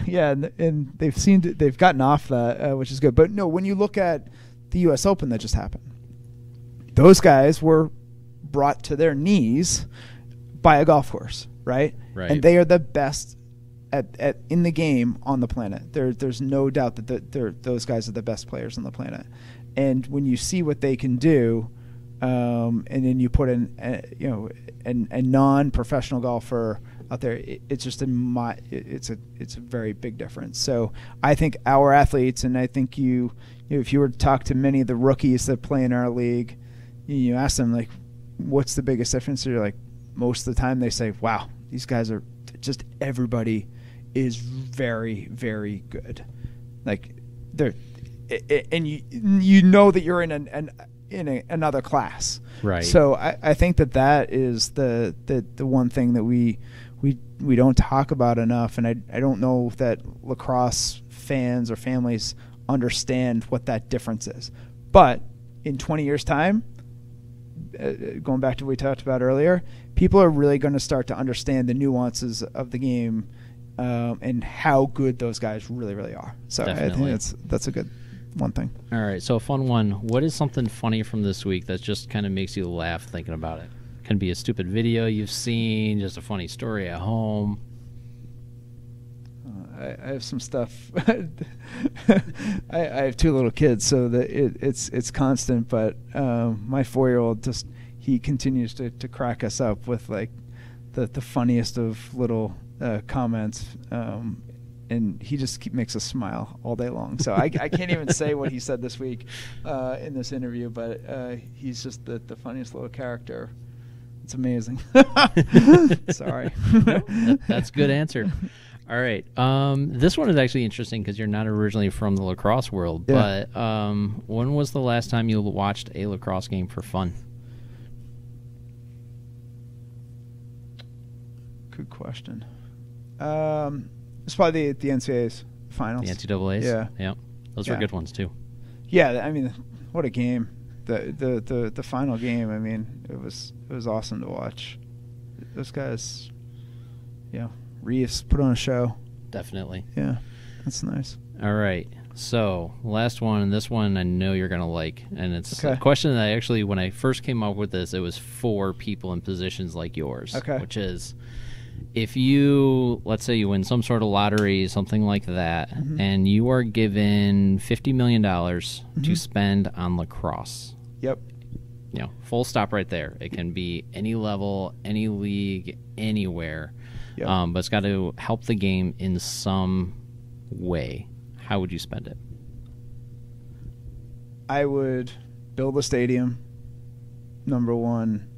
and they've gotten off that, which is good. But no, when you look at the U.S. Open that just happened, those guys were brought to their knees by a golf course, right? Right. And they are the best at in the game on the planet. There's no doubt that those guys are the best players on the planet. And when you see what they can do. And then you put in, a non-professional golfer out there. It's just it's a very big difference. So I think our athletes, and I think if you were to talk to many of the rookies that play in our league, you ask them like, what's the biggest difference? You're like, most of the time they say, wow, these guys are just, everybody is very, very good. Like and you know that you're in another class, right? So I think that is the one thing that we don't talk about enough, and I don't know that lacrosse fans or families understand what that difference is. But in 20 years' time, going back to what we talked about earlier, people are really going to start to understand the nuances of the game, and how good those guys really, really are. So definitely. I think that's a good one thing. All right, so a fun one. What is something funny from this week that just kind of makes you laugh thinking about it? Can be a stupid video you've seen, just a funny story at home. I have some stuff. I have two little kids, so that it's constant. But my 4-year-old he continues to crack us up with like the funniest of little comments. And he just makes us smile all day long. So I can't even say what he said this week in this interview, but he's just the funniest little character. It's amazing. Sorry. That's a good answer. All right. This one is actually interesting because you're not originally from the lacrosse world, yeah. But when was the last time you watched a lacrosse game for fun? Good question. It's probably the NCAA's finals. The NCAA's? Yeah. Yeah. Those were good ones, too. Yeah, I mean, what a game. The final game, I mean, it was awesome to watch. Those guys, Reeves put on a show. Definitely. Yeah, that's nice. All right. So, last one, and this one I know you're going to like. And it's a question that I actually, when I first came up with this, it was for people in positions like yours. Okay. Which is, if you, let's say you win some sort of lottery, something like that, and you are given $50 million to spend on lacrosse. Yep. Full stop right there. It can be any level, any league, anywhere. Yep. But it's got to help the game in some way. How would you spend it? I would build a stadium. Number one.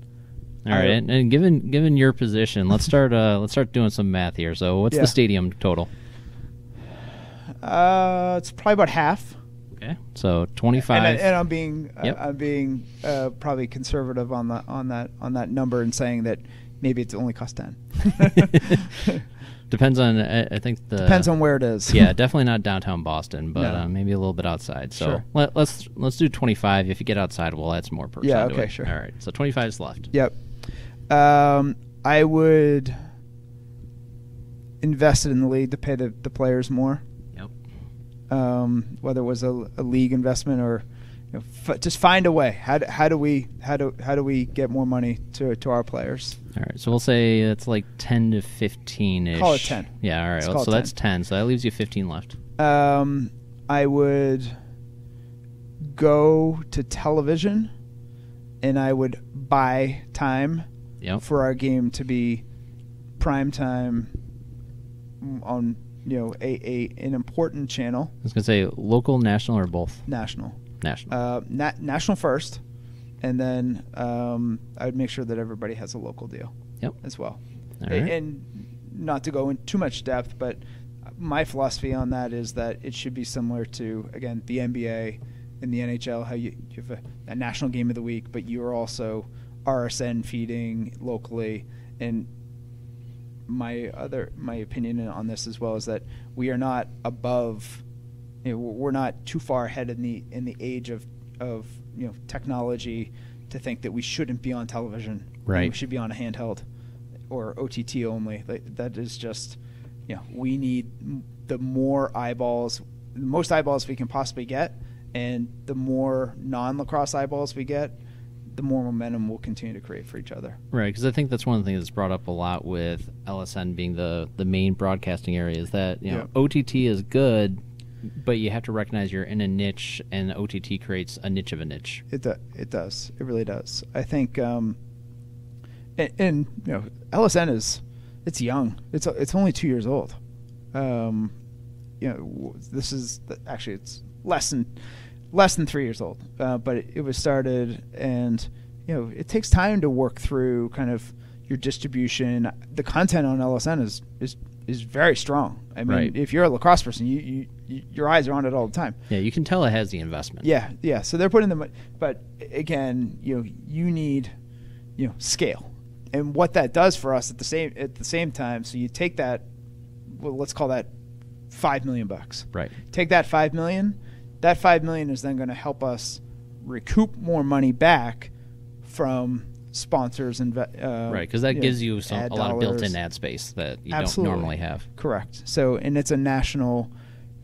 All right, and given your position, let's start doing some math here. So, what's the stadium total? It's probably about half. Okay, so 25. And I'm being probably conservative on that number and saying that maybe it's only cost 10. Depends on, I think depends on where it is. Yeah, definitely not downtown Boston, but maybe a little bit outside. So let's do 25. If you get outside, we'll add some more perks. Yeah, onto okay, it. sure. All right, so 25 is left. Yep. I would invest in the league to pay the players more. Yep. Whether it was a league investment or just find a way. How do we get more money to our players? All right, so we'll say it's like 10 to 15-ish. Call it 10. Yeah, all right. So that's 10. So that leaves you 15 left. I would go to television, and I would buy time for our game to be prime time on an important channel. I was gonna say local, national, or both. National. National first, and then I would make sure that everybody has a local deal. Yep. As well. All right. And not to go in too much depth, but my philosophy on that is that it should be similar to, again, the NBA and the NHL, how you have a national game of the week, but you're also RSN feeding locally. And my opinion on this as well is that we are not above. We're not too far ahead in the age of technology to think that we shouldn't be on television. Right. We should be on a handheld or OTT only. That is just, we need the more eyeballs, the most eyeballs we can possibly get, and the more non-lacrosse eyeballs we get, the more momentum we'll continue to create for each other. Right, because I think that's one of the things that's brought up a lot with LSN being the main broadcasting area is that OTT is good, but you have to recognize you're in a niche, and OTT creates a niche of a niche. It does. It really does. I think, and LSN it's young. It's only 2 years old. This is actually it's less than 3 years old. But it was started, and it takes time to work through kind of your distribution. The content on LSN is very strong. I mean, if you're a lacrosse person, your eyes are on it all the time. Yeah, you can tell it has the investment. Yeah. So they're putting them, but again, you need scale, and what that does for us at the same time. So you take that, well, let's call that $5 million. Right. Take that $5 million. That $5 million is then going to help us recoup more money back from sponsors and right, because that gives you a lot of built-in ad space that you don't normally have. Correct. So, and it's a national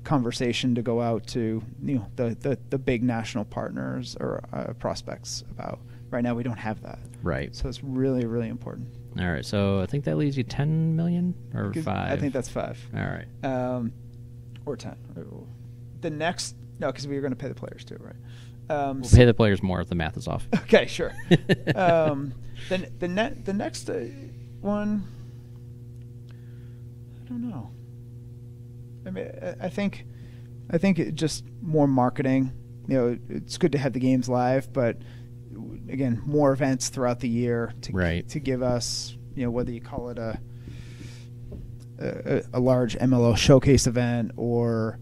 conversation to go out to the big national partners or prospects about. Right now, we don't have that. Right. So it's really, really important. All right. So I think that leaves you 10 million or 5. I think that's 5. All right. Or 10. The next, no, because we were going to pay the players too, right? We'll pay the players more if the math is off. Okay, sure. Then the next one, I don't know. I mean, I think it just more marketing. It's good to have the games live, but again, more events throughout the year to give us, whether you call it a large MLO showcase event or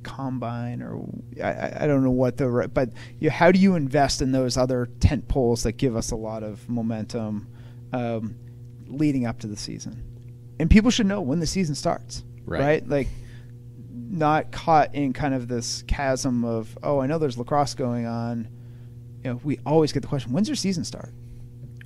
combine, or I don't know what but how do you invest in those other tent poles that give us a lot of momentum leading up to the season? and people should know when the season starts, right? Like, not caught in kind of this chasm of, oh, I know there's lacrosse going on. We always get the question, when's your season start?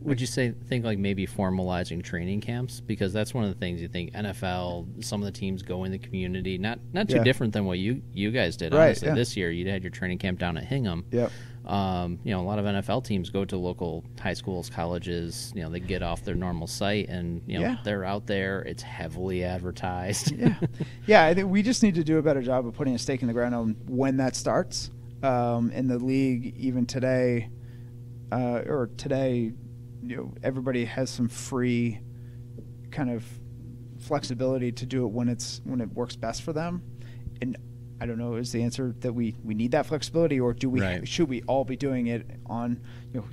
Would you think like maybe formalizing training camps? Because that's one of the things you think NFL, some of the teams go in the community, not too different than what you guys did. Honestly, this year you had your training camp down at Hingham. Yep. A lot of NFL teams go to local high schools, colleges. They get off their normal site, and they're out there. It's heavily advertised. I think we just need to do a better job of putting a stake in the ground on when that starts. In the league, even today, everybody has some free kind of flexibility to do it when it works best for them. And I don't know, is the answer that we need that flexibility, or should we all be doing it on,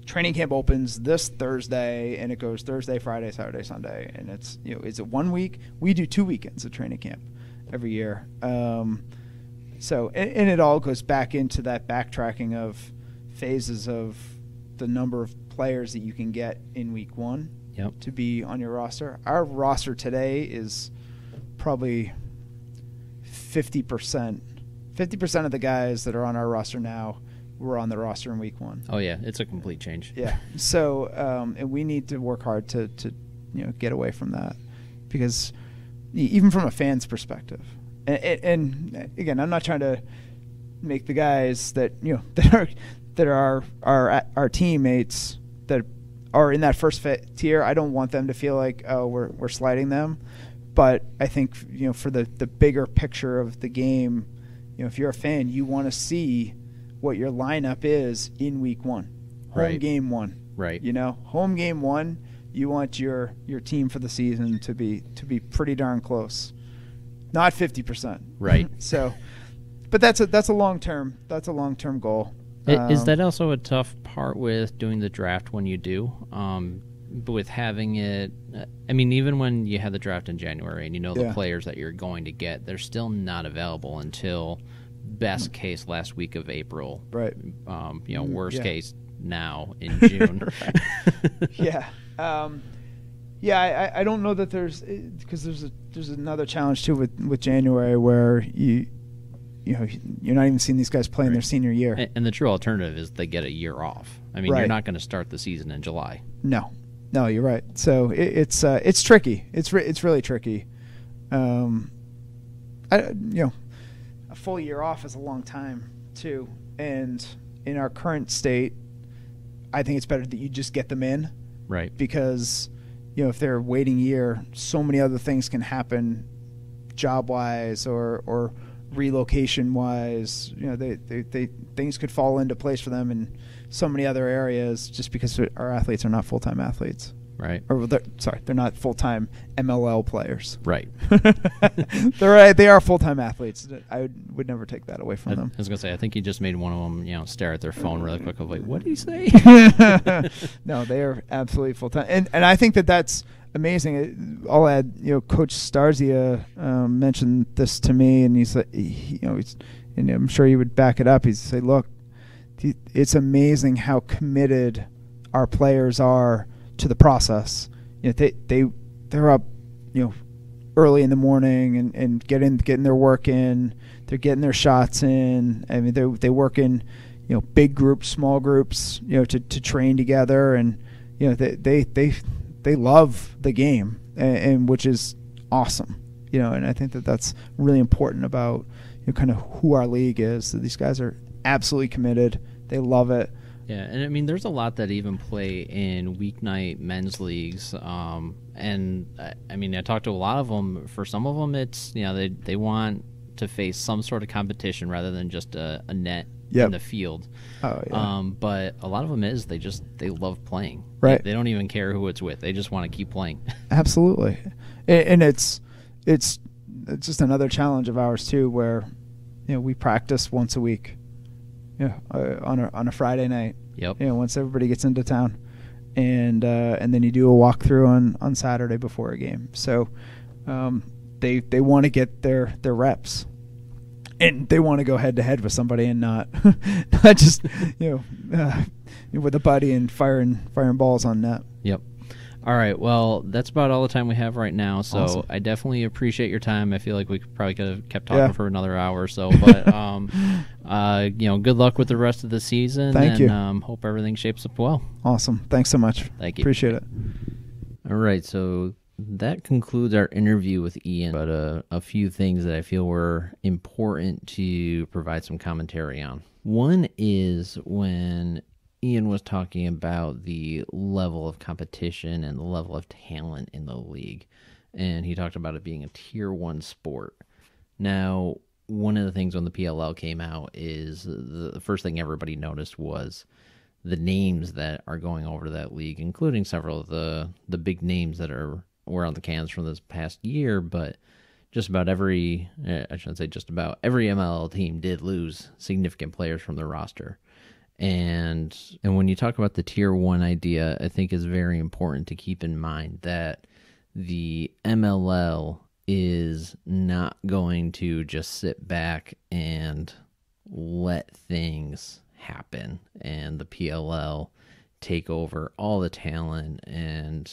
training camp opens this Thursday and it goes Thursday, Friday, Saturday, Sunday, and it's, is it 1 week? We do 2 weekends of training camp every year. So it all goes back into that backtracking of phases of the number of players that you can get in week one to be on your roster. Our roster today is probably 50%. 50% of the guys that are on our roster now were on the roster in week one. Oh yeah, it's a complete change. Yeah. So and we need to work hard to get away from that, because even from a fan's perspective. And again, I'm not trying to make the guys that that are our teammates that are in that first tier. I don't want them to feel like, oh, we're sliding them. But I think for the bigger picture of the game, if you're a fan, you want to see what your lineup is in week one, home game one. Right. Home game one, you want your team for the season to be pretty darn close. Not 50%. Right. So, but that's a long-term goal. Is that also a tough part with doing the draft when you do? With having it, even when you have the draft in January and the players that you're going to get, they're still not available until best case last week of April. Right. Worst case now in June. Yeah. I don't know that because there's another challenge too with January where you're not even seeing these guys play in their senior year. And the true alternative is they get a year off. You're not going to start the season in July. No, you're right. So it's tricky. It's really tricky. A full year off is a long time too. And in our current state, I think it's better that you just get them in. Right. Because if they're waiting a year, so many other things can happen, job-wise or relocation-wise. They things could fall into place for them in so many other areas just because our athletes are not full-time athletes. Right. Or they're not full-time MLL players. Right. They are full-time athletes. I would never take that away from them. I was gonna say, I think you just made one of them, stare at their phone really quick. Of like, what did he say? No, they are absolutely full-time, and I think that's amazing. I'll add, Coach Starzia mentioned this to me, and he's like, and I'm sure he would back it up. He'd say, look, it's amazing how committed our players are to the process. They're up, early in the morning and getting their work in. They're getting their shots in. They work in, big groups, small groups, to train together, and they love the game, and which is awesome. And I think that's really important about kind of who our league is. That these guys are absolutely committed. They love it. Yeah, and there's a lot that even play in weeknight men's leagues. And I talked to a lot of them. For some of them, it's they want to face some sort of competition rather than just a net in the field. Oh yeah. But a lot of them they love playing. Right. They don't even care who it's with. They just want to keep playing. Absolutely, and it's just another challenge of ours too, where we practice once a week. On a Friday night. Yep. Once everybody gets into town, and then you do a walkthrough on Saturday before a game. So they want to get their reps, and they want to go head to head with somebody and not just with a buddy and firing balls on net. Yep. All right. Well, that's about all the time we have right now. So Awesome. I definitely appreciate your time. I feel like we probably could have kept talking Yeah. for another hour or so. But, good luck with the rest of the season. Thank you. Hope everything shapes up well. Awesome. Thanks so much. Thank you. Appreciate it. All right. So that concludes our interview with Ian. But a few things that I feel were important to provide some commentary on. One is when Ian was talking about the level of competition and the level of talent in the league. And he talked about it being a tier 1 sport. Now, one of the things when the PLL came out is the first thing everybody noticed was the names that are going over to that league, including several of the big names that were on the cans from this past year, but just about every MLL team did lose significant players from their roster. And when you talk about the tier 1 idea, I think is very important to keep in mind that the MLL is not going to just sit back and let things happen and the PLL take over all the talent and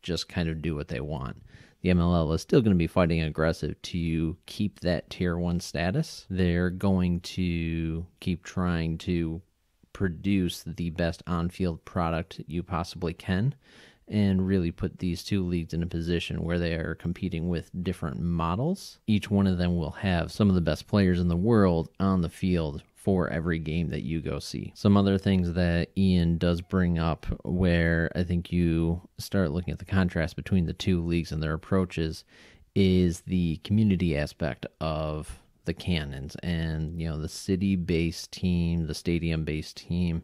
just kind of do what they want. The MLL is still going to be fighting aggressive to keep that tier 1 status. They're going to keep trying to produce the best on-field product you possibly can and really put these two leagues in a position where they are competing with different models. Each one of them will have some of the best players in the world on the field for every game that you go see. Some other things that Ian does bring up where I think you start looking at the contrast between the two leagues and their approaches is the community aspect of the Cannons and, the city-based team, the stadium-based team.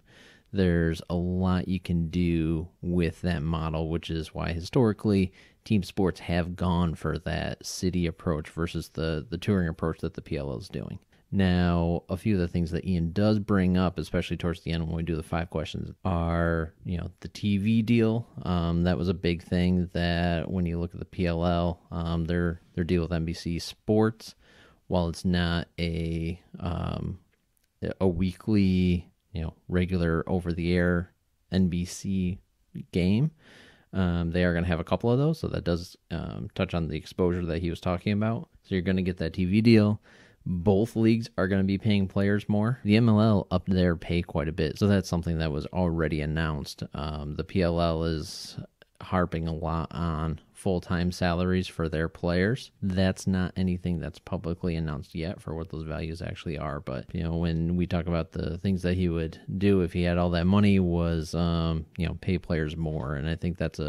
There's a lot you can do with that model, which is why historically team sports have gone for that city approach versus the touring approach that the PLL is doing. Now, a few of the things that Ian does bring up, especially towards the end when we do the 5 questions, are, the TV deal. That was a big thing that when you look at the PLL, their deal with NBC Sports, while it's not a weekly, regular over-the-air NBC game, they are going to have a couple of those. So that does touch on the exposure that he was talking about. So you're going to get that TV deal. Both leagues are going to be paying players more. The MLL upped their pay quite a bit, so that's something that was already announced. The PLL is harping a lot on full-time salaries for their players. That's not anything that's publicly announced yet for what those values actually are, but when we talk about the things that he would do if he had all that money was pay players more, and I think that's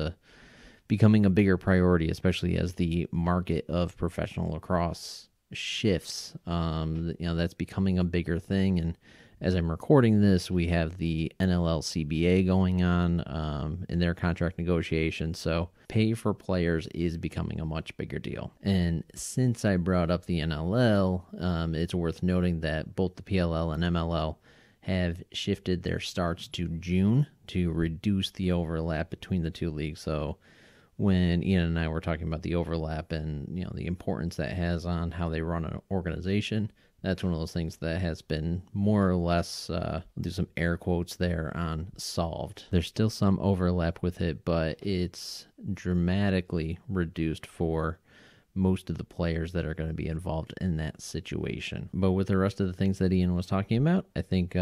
becoming a bigger priority, especially as the market of professional lacrosse shifts. That's becoming a bigger thing, and as I'm recording this, we have the NLL-CBA going on in their contract negotiations, so pay for players is becoming a much bigger deal. And since I brought up the NLL, it's worth noting that both the PLL and MLL have shifted their starts to June to reduce the overlap between the two leagues. So when Ian and I were talking about the overlap and the importance that has on how they run an organization, that's one of those things that has been more or less, I'll do some air quotes there, on solved. There's still some overlap with it, but it's dramatically reduced for most of the players that are going to be involved in that situation. But with the rest of the things that Ian was talking about, I think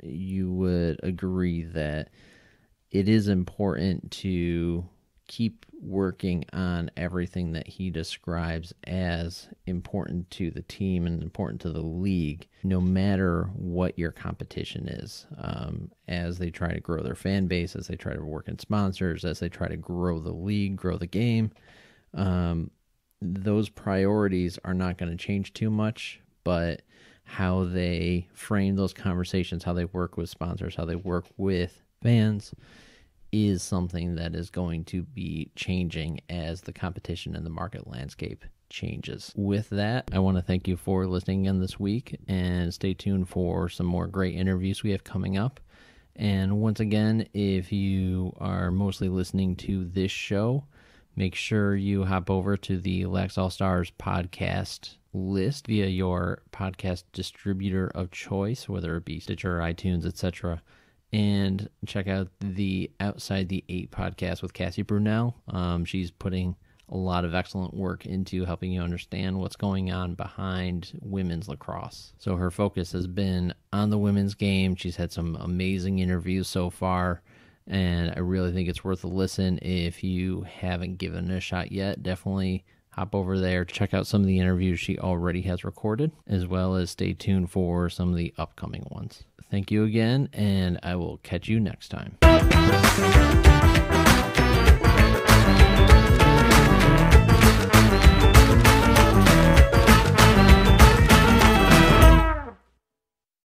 you would agree that it is important to keep working on everything that he describes as important to the team and important to the league, no matter what your competition is. As they try to grow their fan base, as they try to work in sponsors, as they try to grow the league, grow the game, those priorities are not going to change too much, but how they frame those conversations, how they work with sponsors, how they work with fans, is something that is going to be changing as the competition and the market landscape changes. With that, I want to thank you for listening again this week, and stay tuned for some more great interviews we have coming up. And once again, if you are mostly listening to this show, make sure you hop over to the Lax All Stars podcast list via your podcast distributor of choice, whether it be Stitcher, iTunes, etc., And check out the Outside the Eight podcast with Cassie Brunel. She's putting a lot of excellent work into helping you understand what's going on behind women's lacrosse. So her focus has been on the women's game. She's had some amazing interviews so far, and I really think it's worth a listen. If you haven't given it a shot yet, definitely hop over there, check out some of the interviews she already has recorded, as well as stay tuned for some of the upcoming ones. Thank you again, and I will catch you next time.